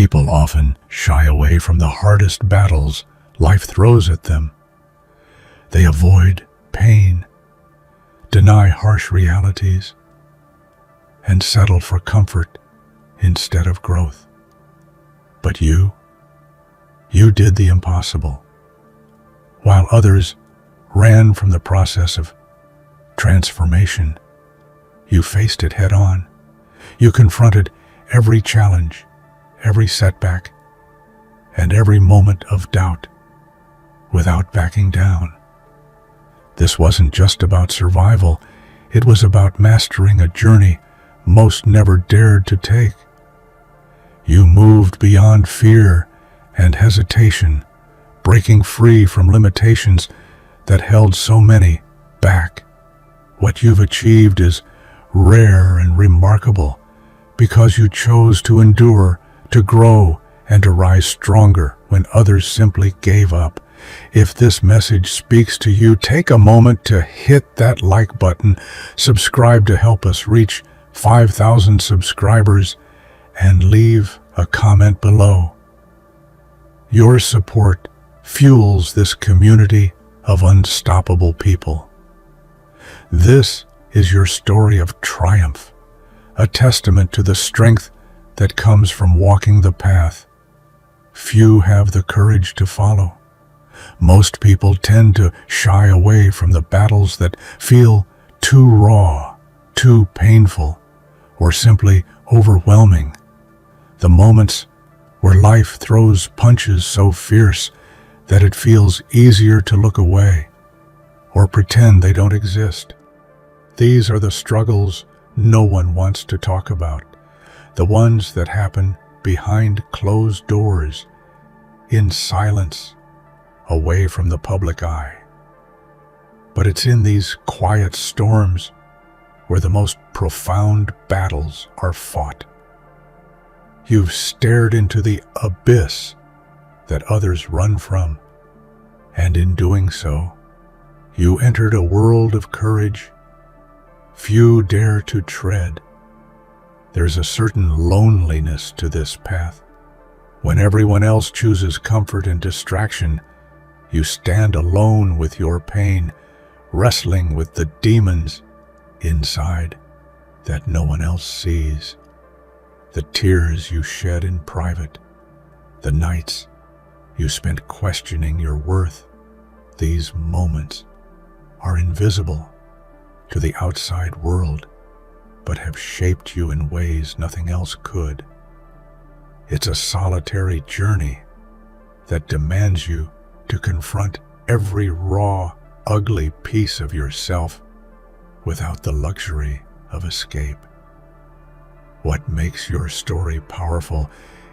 People often shy away from the hardest battles life throws at them. They avoid pain, deny harsh realities, and settle for comfort instead of growth. But you did the impossible. While others ran from the process of transformation, you faced it head on. You confronted every challenge, every setback, and every moment of doubt without backing down. This wasn't just about survival, it was about mastering a journey most never dared to take. You moved beyond fear and hesitation, breaking free from limitations that held so many back. What you've achieved is rare and remarkable because you chose to endure, to grow, and to rise stronger when others simply gave up. If this message speaks to you, take a moment to hit that like button, subscribe to help us reach 5,000 subscribers, and leave a comment below. Your support fuels this community of unstoppable people. This is your story of triumph, a testament to the strength that comes from walking the path few have the courage to follow. Most people tend to shy away from the battles that feel too raw, too painful, or simply overwhelming. The moments where life throws punches so fierce that it feels easier to look away or pretend they don't exist. These are the struggles no one wants to talk about, the ones that happen behind closed doors, in silence, away from the public eye. But it's in these quiet storms where the most profound battles are fought. You've stared into the abyss that others run from, and in doing so, you entered a world of courage few dare to tread. There's a certain loneliness to this path. When everyone else chooses comfort and distraction, you stand alone with your pain, wrestling with the demons inside that no one else sees. The tears you shed in private, the nights you spent questioning your worth, these moments are invisible to the outside world, but have shaped you in ways nothing else could. It's a solitary journey that demands you to confront every raw, ugly piece of yourself without the luxury of escape. What makes your story powerful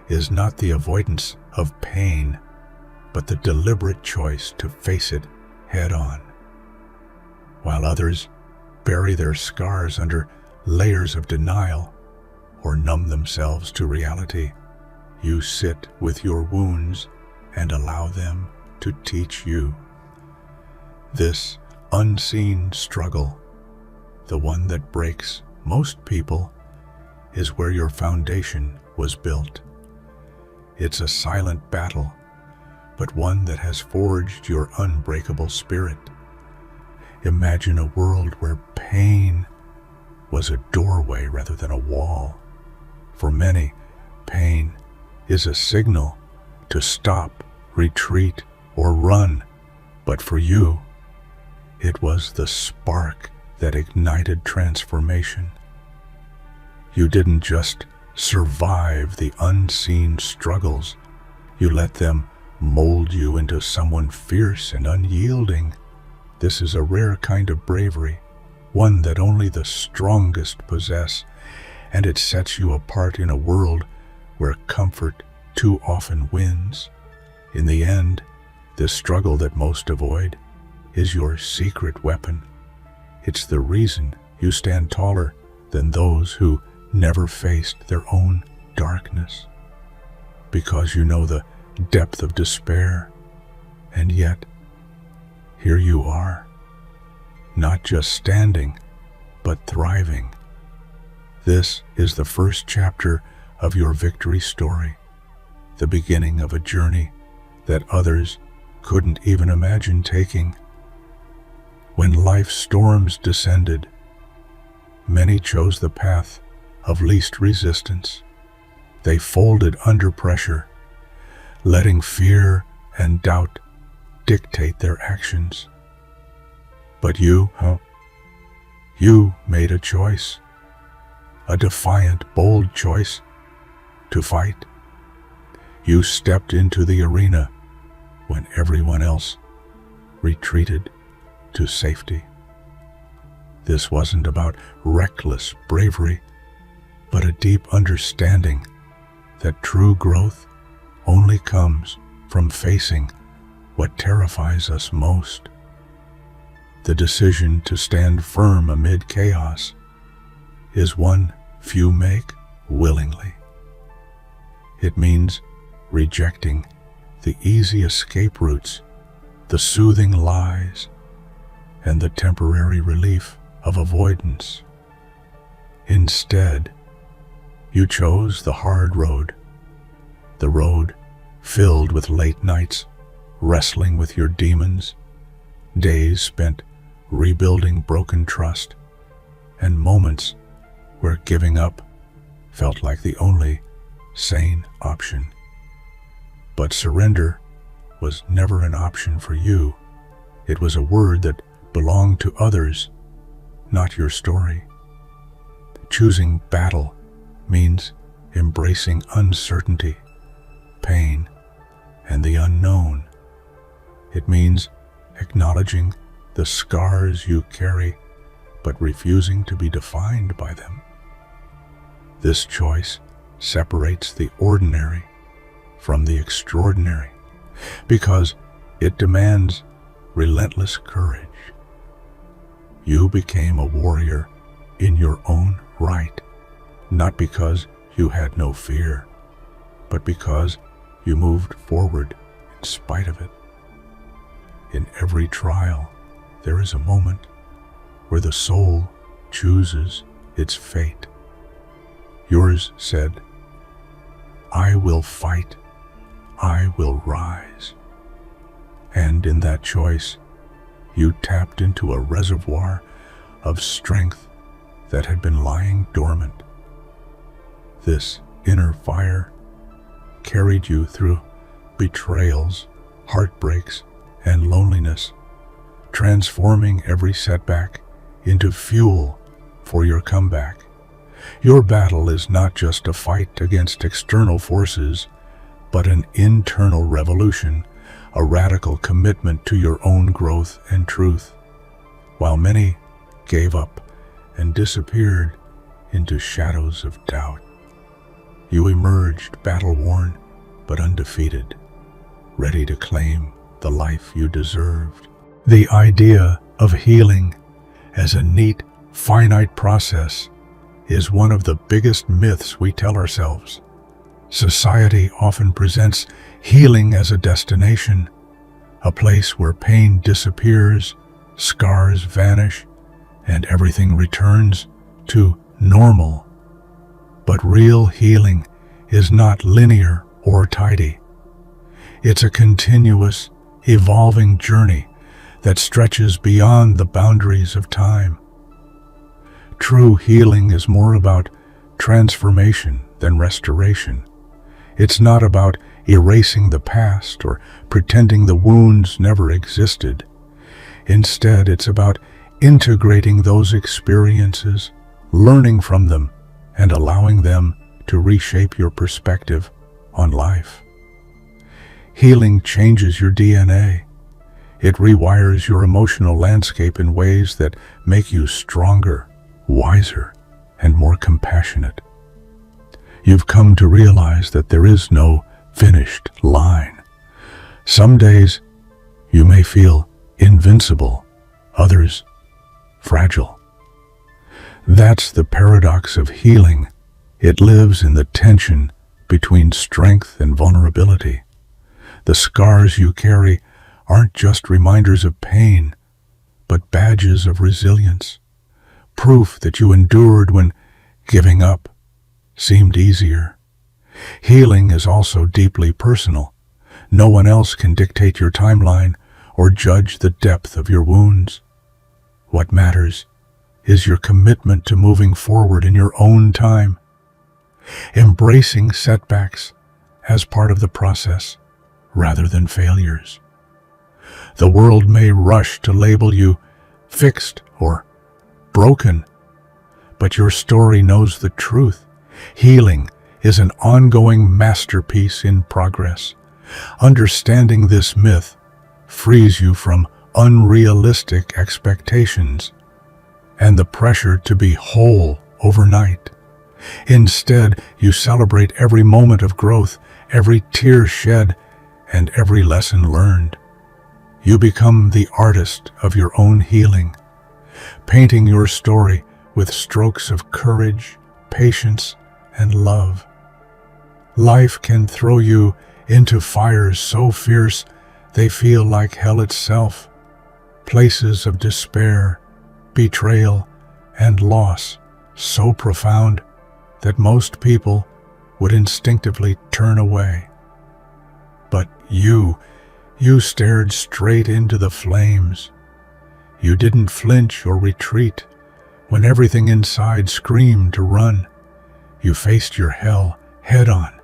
is not the avoidance of pain, but the deliberate choice to face it head on. While others bury their scars under layers of denial or numb themselves to reality, you sit with your wounds and allow them to teach you. This unseen struggle, the one that breaks most people, is where your foundation was built. It's a silent battle, but one that has forged your unbreakable spirit. Imagine a world where pain was a doorway rather than a wall. For many, pain is a signal to stop, retreat, or run. But for you, it was the spark that ignited transformation. You didn't just survive the unseen struggles, you let them mold you into someone fierce and unyielding. This is a rare kind of bravery, one that only the strongest possess, and it sets you apart in a world where comfort too often wins. In the end, this struggle that most avoid is your secret weapon. It's the reason you stand taller than those who never faced their own darkness. Because you know the depth of despair, and yet, here you are, not just standing, but thriving. This is the first chapter of your victory story, the beginning of a journey that others couldn't even imagine taking. When life's storms descended, many chose the path of least resistance. They folded under pressure, letting fear and doubt dictate their actions. But you made a choice, a defiant, bold choice to fight. You stepped into the arena when everyone else retreated to safety. This wasn't about reckless bravery, but a deep understanding that true growth only comes from facing what terrifies us most. The decision to stand firm amid chaos is one few make willingly. It means rejecting the easy escape routes, the soothing lies, and the temporary relief of avoidance. Instead, you chose the hard road, the road filled with late nights wrestling with your demons, days spent rebuilding broken trust, and moments where giving up felt like the only sane option. But surrender was never an option for you. It was a word that belonged to others, not your story. Choosing battle means embracing uncertainty, pain, and the unknown. It means acknowledging the scars you carry, but refusing to be defined by them. This choice separates the ordinary from the extraordinary because it demands relentless courage. You became a warrior in your own right, not because you had no fear, but because you moved forward in spite of it. In every trial, there is a moment where the soul chooses its fate. Yours said, "I will fight, I will rise." And in that choice, you tapped into a reservoir of strength that had been lying dormant. This inner fire carried you through betrayals, heartbreaks, and loneliness, transforming every setback into fuel for your comeback. Your battle is not just a fight against external forces, but an internal revolution, a radical commitment to your own growth and truth. While many gave up and disappeared into shadows of doubt, you emerged battle-worn but undefeated, ready to claim the life you deserved. The idea of healing as a neat, finite process is one of the biggest myths we tell ourselves. Society often presents healing as a destination, a place where pain disappears, scars vanish, and everything returns to normal. But real healing is not linear or tidy. It's a continuous, evolving journey that stretches beyond the boundaries of time. True healing is more about transformation than restoration. It's not about erasing the past or pretending the wounds never existed. Instead, it's about integrating those experiences, learning from them, and allowing them to reshape your perspective on life. Healing changes your DNA. It rewires your emotional landscape in ways that make you stronger, wiser, and more compassionate. You've come to realize that there is no finished line. Some days you may feel invincible, others fragile. That's the paradox of healing. It lives in the tension between strength and vulnerability. The scars you carry aren't just reminders of pain, but badges of resilience, proof that you endured when giving up seemed easier. Healing is also deeply personal. No one else can dictate your timeline or judge the depth of your wounds. What matters is your commitment to moving forward in your own time, embracing setbacks as part of the process rather than failures. The world may rush to label you fixed or broken, but your story knows the truth. Healing is an ongoing masterpiece in progress. Understanding this myth frees you from unrealistic expectations and the pressure to be whole overnight. Instead, you celebrate every moment of growth, every tear shed, and every lesson learned. You become the artist of your own healing, painting your story with strokes of courage, patience, and love. Life can throw you into fires so fierce they feel like hell itself, places of despair, betrayal, and loss so profound that most people would instinctively turn away. But you stared straight into the flames. You didn't flinch or retreat when everything inside screamed to run. You faced your hell head on,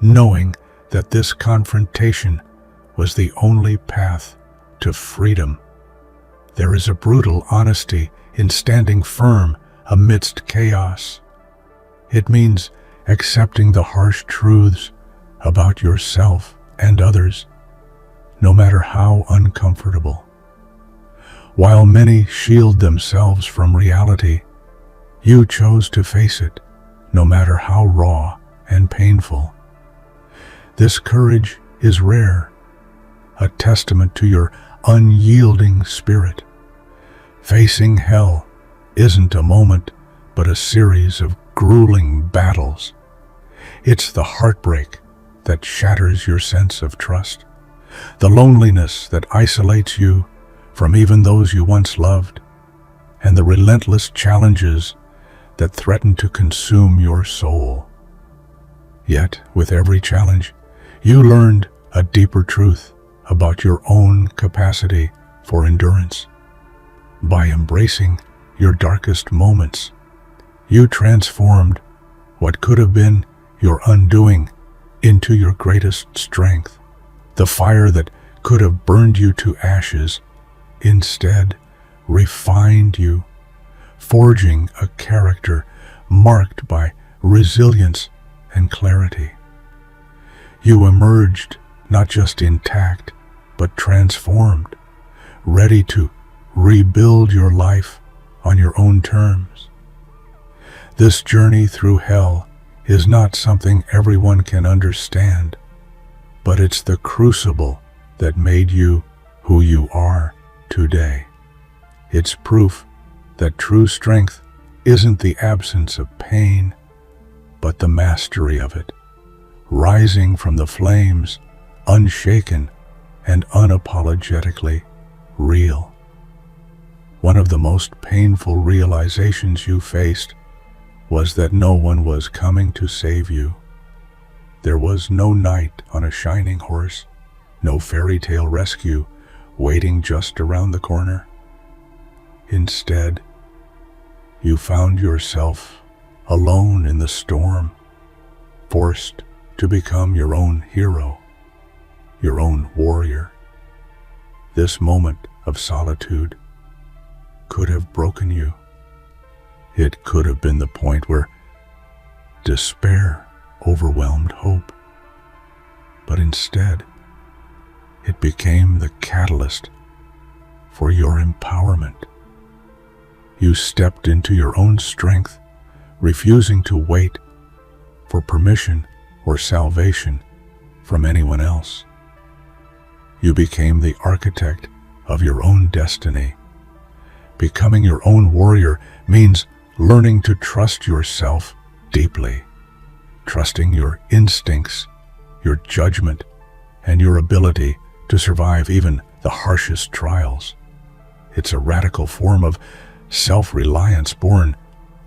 knowing that this confrontation was the only path to freedom. There is a brutal honesty in standing firm amidst chaos. It means accepting the harsh truths about yourself and others, no matter how uncomfortable. While many shield themselves from reality, you chose to face it, no matter how raw and painful. This courage is rare, a testament to your unyielding spirit. Facing hell isn't a moment, but a series of grueling battles. It's the heartbreak that shatters your sense of trust, the loneliness that isolates you from even those you once loved, and the relentless challenges that threaten to consume your soul. Yet, with every challenge, you learned a deeper truth about your own capacity for endurance. By embracing your darkest moments, you transformed what could have been your undoing into your greatest strength. The fire that could have burned you to ashes instead refined you, forging a character marked by resilience and clarity. You emerged not just intact, but transformed, ready to rebuild your life on your own terms. This journey through hell is not something everyone can understand, but it's the crucible that made you who you are today. It's proof that true strength isn't the absence of pain, but the mastery of it, rising from the flames, unshaken and unapologetically real. One of the most painful realizations you faced was that no one was coming to save you. There was no knight on a shining horse, no fairy tale rescue waiting just around the corner. Instead, you found yourself alone in the storm, forced to become your own hero, your own warrior. This moment of solitude could have broken you. It could have been the point where despair overwhelmed hope. But instead, it became the catalyst for your empowerment. You stepped into your own strength, refusing to wait for permission or salvation from anyone else. You became the architect of your own destiny. Becoming your own warrior means learning to trust yourself deeply, trusting your instincts, your judgment, and your ability to survive even the harshest trials. It's a radical form of self-reliance born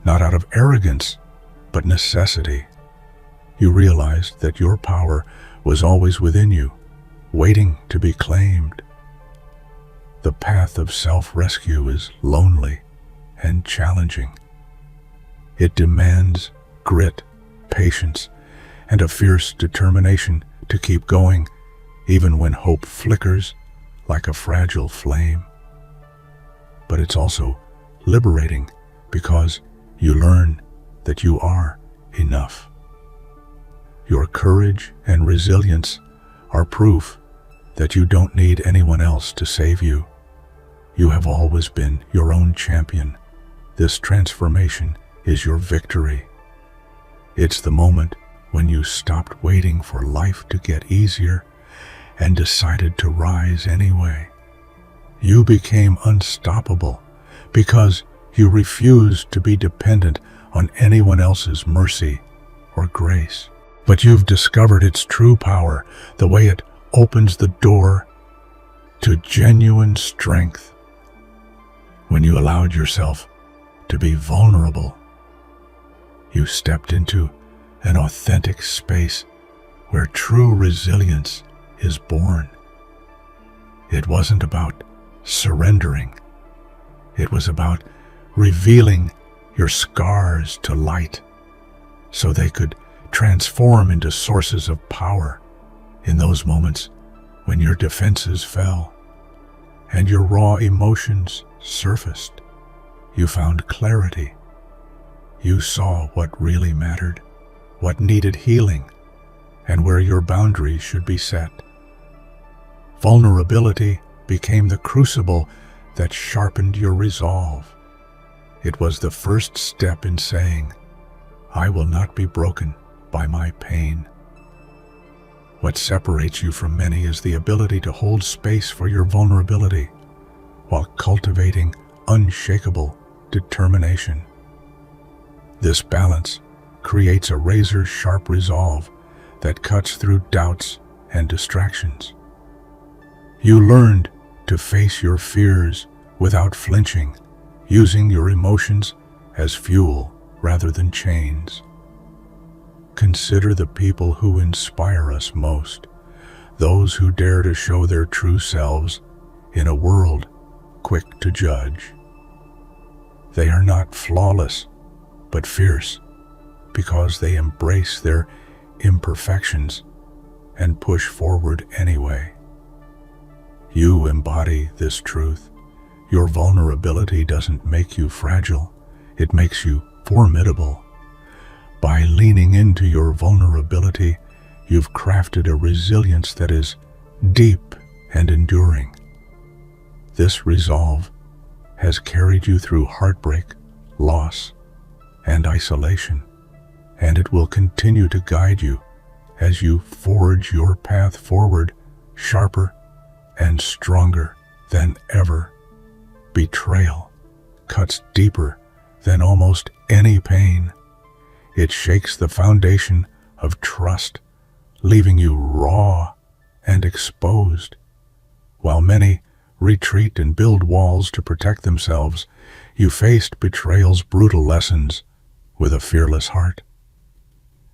not out of arrogance, but necessity. You realized that your power was always within you, waiting to be claimed. The path of self-rescue is lonely and challenging. It demands grit, patience, and a fierce determination to keep going, even when hope flickers like a fragile flame. But it's also liberating because you learn that you are enough. Your courage and resilience are proof that you don't need anyone else to save you. You have always been your own champion. This transformation is your victory. It's the moment when you stopped waiting for life to get easier and decided to rise anyway. You became unstoppable because you refused to be dependent on anyone else's mercy or grace. But you've discovered its true power, the way it opens the door to genuine strength. When you allowed yourself to be vulnerable, you stepped into an authentic space where true resilience is born. It wasn't about surrendering. It was about revealing your scars to light so they could transform into sources of power in those moments when your defenses fell and your raw emotions surfaced. You found clarity. You saw what really mattered, what needed healing, and where your boundaries should be set. Vulnerability became the crucible that sharpened your resolve. It was the first step in saying, "I will not be broken by my pain." What separates you from many is the ability to hold space for your vulnerability while cultivating unshakable determination. This balance creates a razor-sharp resolve that cuts through doubts and distractions. You learned to face your fears without flinching, using your emotions as fuel rather than chains. Consider the people who inspire us most, those who dare to show their true selves in a world quick to judge. They are not flawless, but fierce, because they embrace their imperfections and push forward anyway. You embody this truth. Your vulnerability doesn't make you fragile, it makes you formidable. By leaning into your vulnerability, you've crafted a resilience that is deep and enduring. This resolve has carried you through heartbreak, loss, and isolation, and it will continue to guide you as you forge your path forward, sharper and stronger than ever. Betrayal cuts deeper than almost any pain. It shakes the foundation of trust, leaving you raw and exposed. While many retreat and build walls to protect themselves, you faced betrayal's brutal lessons with a fearless heart.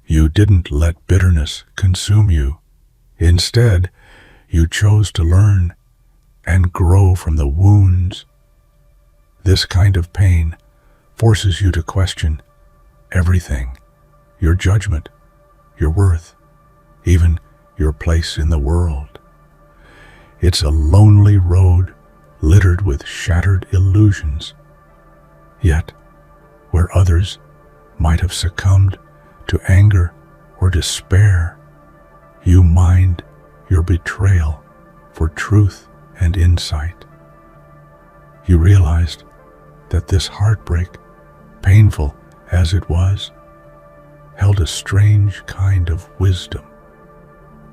You didn't let bitterness consume you. Instead, you chose to learn and grow from the wounds. This kind of pain forces you to question everything: your judgment, your worth, even your place in the world. It's a lonely road littered with shattered illusions. Yet, where others might have succumbed to anger or despair, you mined your betrayal for truth and insight. You realized that this heartbreak, painful as it was, held a strange kind of wisdom.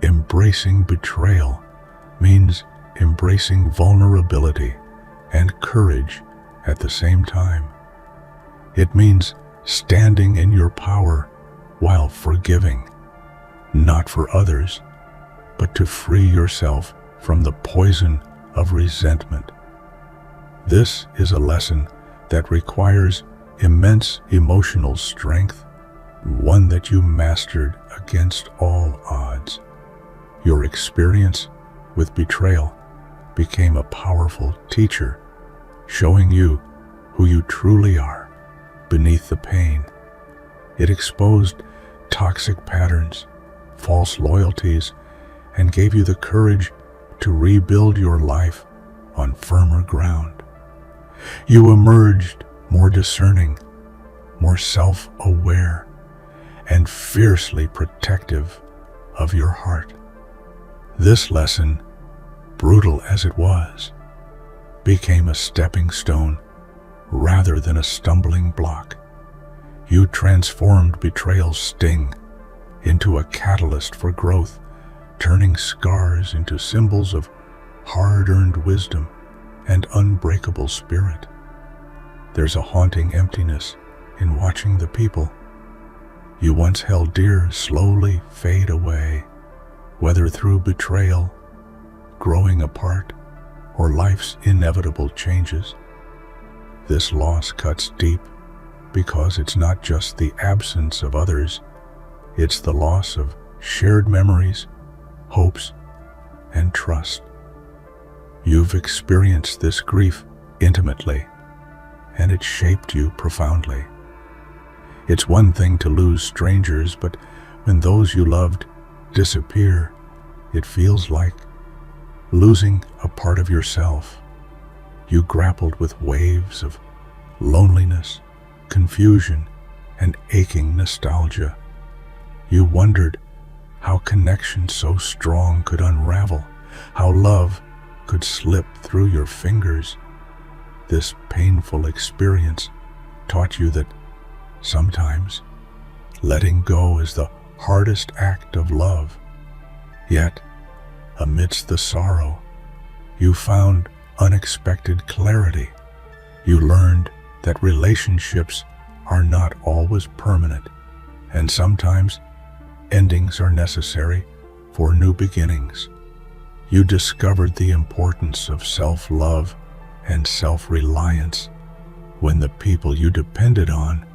Embracing betrayal means embracing vulnerability and courage at the same time. It means standing in your power while forgiving, not for others, but to free yourself from the poison of resentment. This is a lesson that requires immense emotional strength, one that you mastered against all odds. Your experience with betrayal became a powerful teacher, showing you who you truly are beneath the pain. It exposed toxic patterns, false loyalties, and gave you the courage to rebuild your life on firmer ground. You emerged more discerning, more self-aware, and fiercely protective of your heart. This lesson, brutal as it was, became a stepping stone rather than a stumbling block. You transformed betrayal's sting into a catalyst for growth, turning scars into symbols of hard-earned wisdom and unbreakable spirit. There's a haunting emptiness in watching the people you once held dear slowly fade away, whether through betrayal, growing apart, or life's inevitable changes. This loss cuts deep because it's not just the absence of others, it's the loss of shared memories, hopes, and trust. You've experienced this grief intimately, and it shaped you profoundly. It's one thing to lose strangers, but when those you loved disappear, it feels like losing a part of yourself. You grappled with waves of loneliness, confusion, and aching nostalgia. You wondered how connection so strong could unravel, how love could slip through your fingers. This painful experience taught you that sometimes letting go is the hardest act of love. Yet, amidst the sorrow, you found unexpected clarity. You learned that relationships are not always permanent, and sometimes endings are necessary for new beginnings. You discovered the importance of self-love and self-reliance when the people you depended on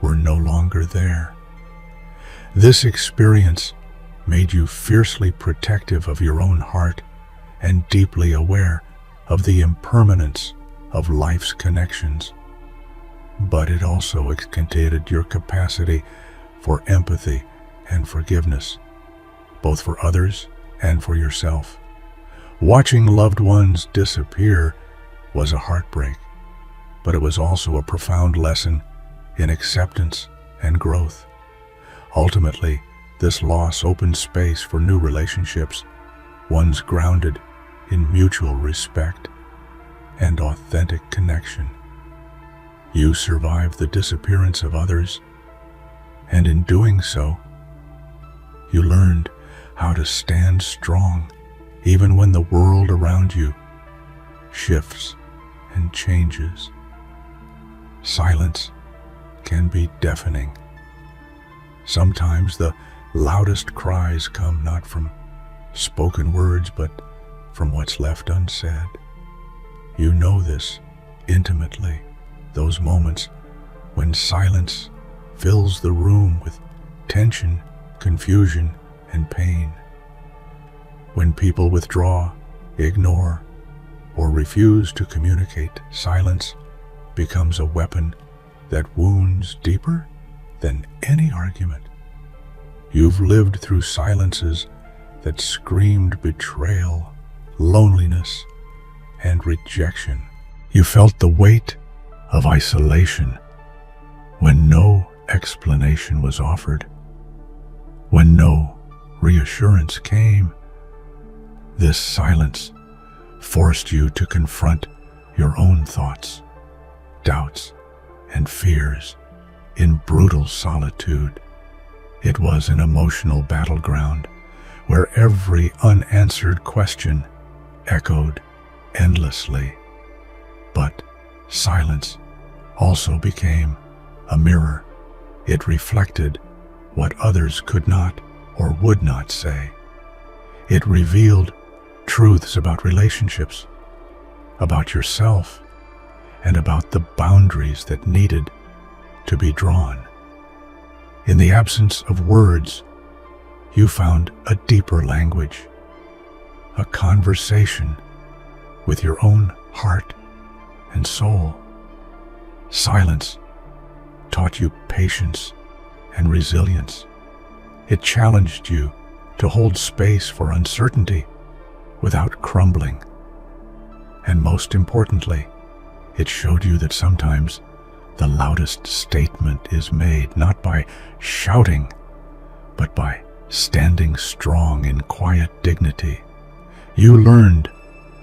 were no longer there. This experience made you fiercely protective of your own heart and deeply aware of the impermanence of life's connections. But it also extended your capacity for empathy and forgiveness, both for others and for yourself. Watching loved ones disappear was a heartbreak, but it was also a profound lesson in acceptance and growth. Ultimately, this loss opened space for new relationships, ones grounded in mutual respect and authentic connection. You survived the disappearance of others, and in doing so, you learned how to stand strong even when the world around you shifts and changes. Silence can be deafening. Sometimes the loudest cries come not from spoken words, but from what's left unsaid. You know this intimately, those moments when silence fills the room with tension, confusion, and pain. When people withdraw, ignore, or refuse to communicate, silence becomes a weapon that wounds deeper than any argument. You've lived through silences that screamed betrayal, loneliness, and rejection. You felt the weight of isolation when no explanation was offered, when no reassurance came. This silence forced you to confront your own thoughts, doubts, and fears in brutal solitude. It was an emotional battleground where every unanswered question echoed endlessly. But silence also became a mirror. It reflected what others could not or would not say. It revealed truths about relationships, about yourself, and about the boundaries that needed to be drawn. In the absence of words, you found a deeper language, a conversation with your own heart and soul. Silence taught you patience and resilience. It challenged you to hold space for uncertainty without crumbling. And most importantly, it showed you that sometimes the loudest statement is made not by shouting, but by standing strong in quiet dignity. You learned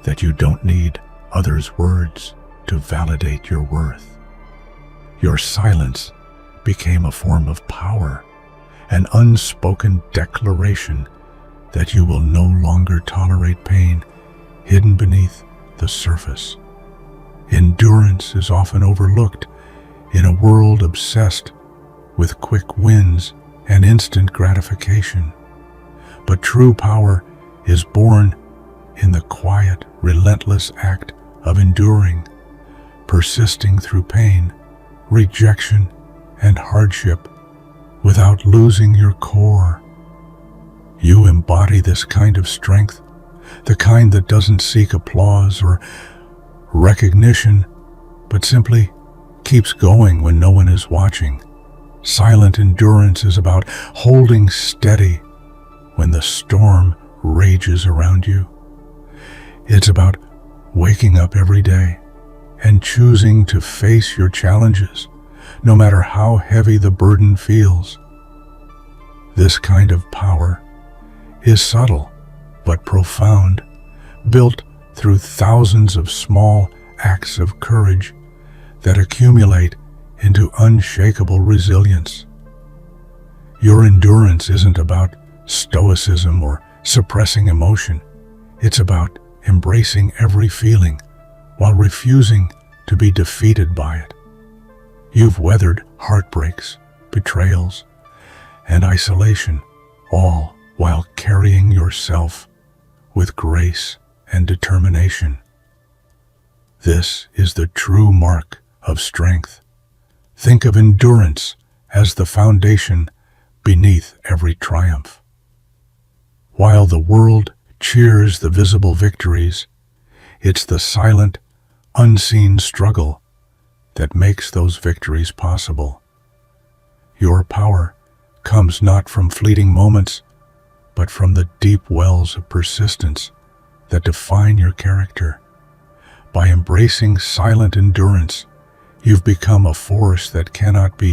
that you don't need others' words to validate your worth. Your silence became a form of power, an unspoken declaration that you will no longer tolerate pain hidden beneath the surface. Endurance is often overlooked in a world obsessed with quick wins and instant gratification. But true power is born in the quiet, relentless act of enduring, persisting through pain, rejection, and hardship without losing your core. You embody this kind of strength, the kind that doesn't seek applause or recognition, but simply keeps going when no one is watching. Silent endurance is about holding steady when the storm rages around you. It's about waking up every day and choosing to face your challenges, no matter how heavy the burden feels. This kind of power is subtle but profound, built through thousands of small acts of courage that accumulate into unshakable resilience. Your endurance isn't about stoicism or suppressing emotion. It's about embracing every feeling while refusing to be defeated by it. You've weathered heartbreaks, betrayals, and isolation, all while carrying yourself with grace and determination. This is the true mark of strength. Think of endurance as the foundation beneath every triumph. While the world cheers the visible victories, it's the silent, unseen struggle that makes those victories possible. Your power comes not from fleeting moments, but from the deep wells of persistence that define your character. By embracing silent endurance, you've become a force that cannot be